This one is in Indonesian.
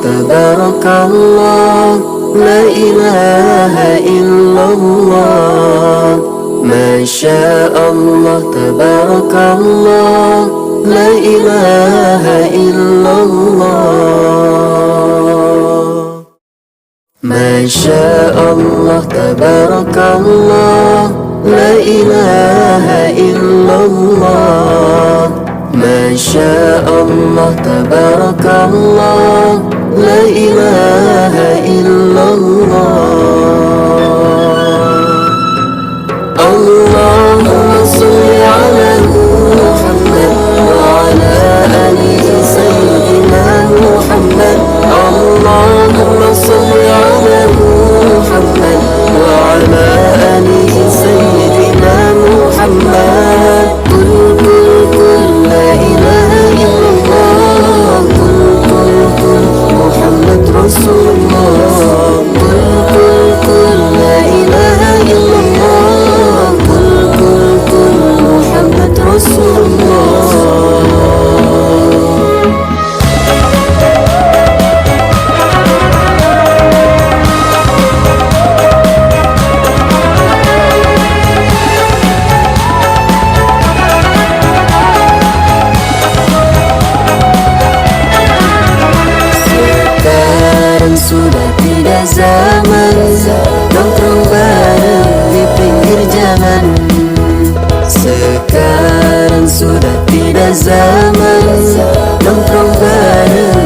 tabarakallah, la ilaha illallah. Masya Allah, tabarakallah, la ilaha illallah. Masya Allah, tabarakallah, la ilaha illallah. Masya Allah, tabarakallah, la ilaha illallah. Allahumma salli ala Muhammad wa ala ali sayyidina Muhammad. Allahumma salli ala Muhammad wa ala ali sayyidina Muhammad. La ilaha illallah, Muhammad Rasulullah. La ilaha illallah, Muhammad Rasulullah. Sudah tidak zaman nongkrong bareng di pinggir jalan. Sekarang sudah tidak zaman nongkrong bareng